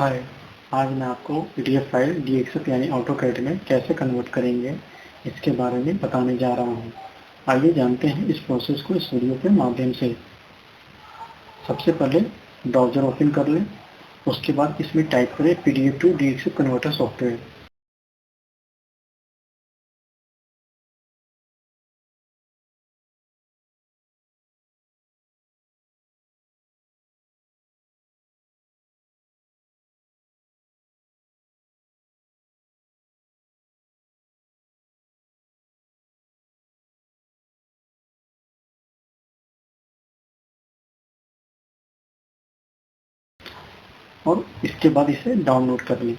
हाय, आज मैं आपको पीडीएफ फाइल डीएक्सएफ यानी ऑटोकैड में कैसे कन्वर्ट करेंगे इसके बारे में बताने जा रहा हूँ। आइए जानते हैं इस प्रोसेस को इस वीडियो के माध्यम से। सबसे पहले ब्राउज़र ओपन कर लें, उसके बाद इसमें टाइप करें पीडीएफ टू डीएक्सएफ कन्वर्टर सॉफ्टवेयर। और इसके बाद इसे डाउनलोड कर लें।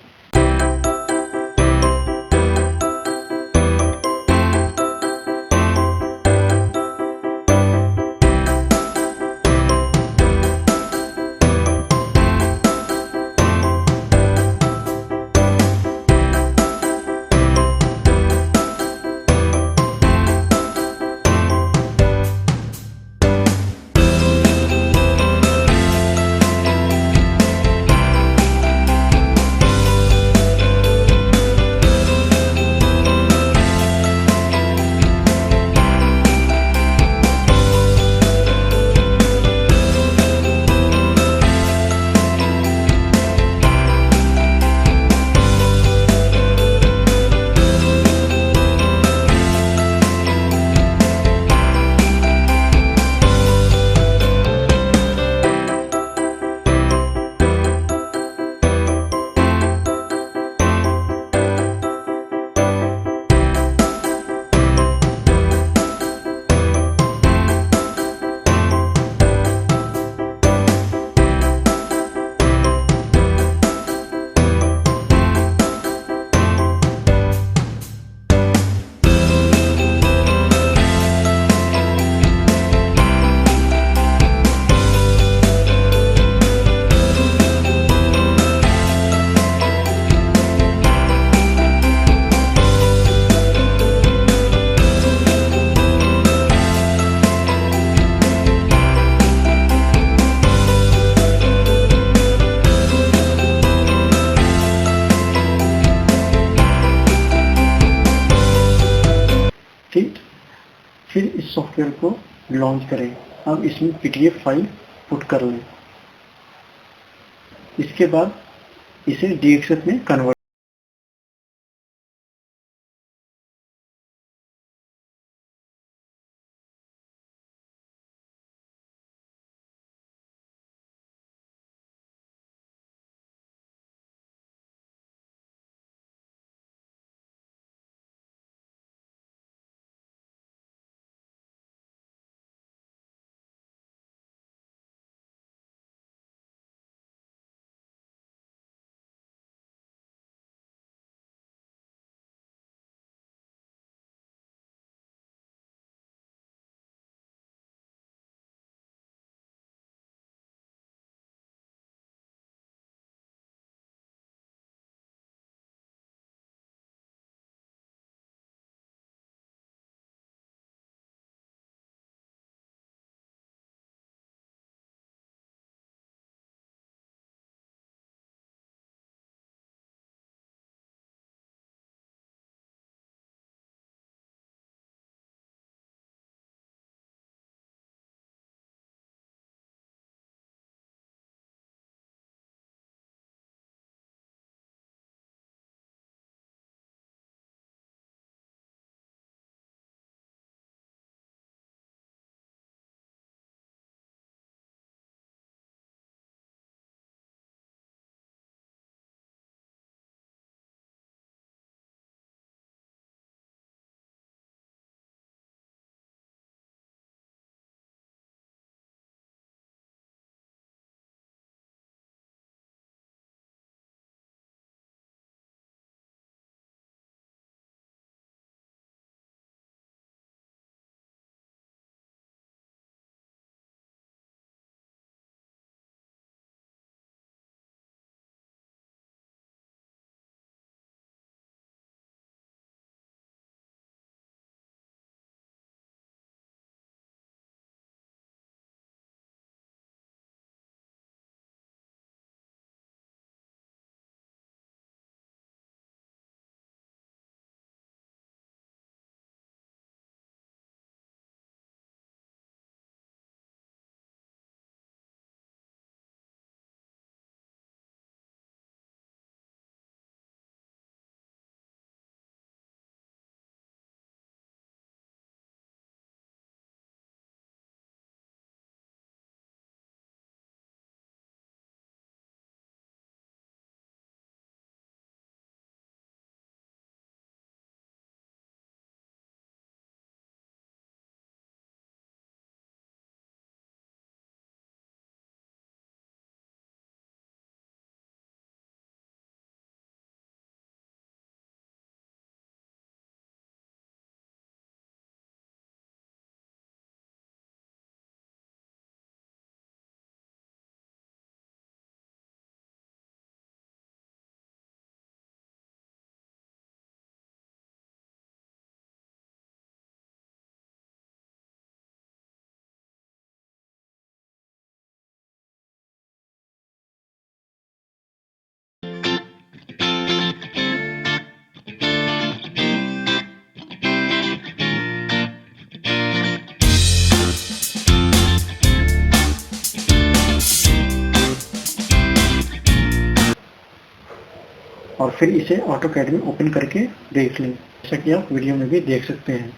फिर इस सॉफ्टवेयर को लॉन्च करें। अब इसमें पीडीएफ फाइल पुट कर लें। इसके बाद इसे डीएक्सएफ में कन्वर्ट फिर इसे AutoCAD में ओपन करके देख लें, जैसा कि आप वीडियो में भी देख सकते हैं।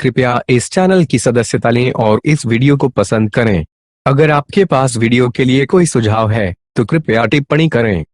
कृपया इस चैनल की सदस्यता लें और इस वीडियो को पसंद करें। अगर आपके पास वीडियो के लिए कोई सुझाव है तो कृपया टिप्पणी करें।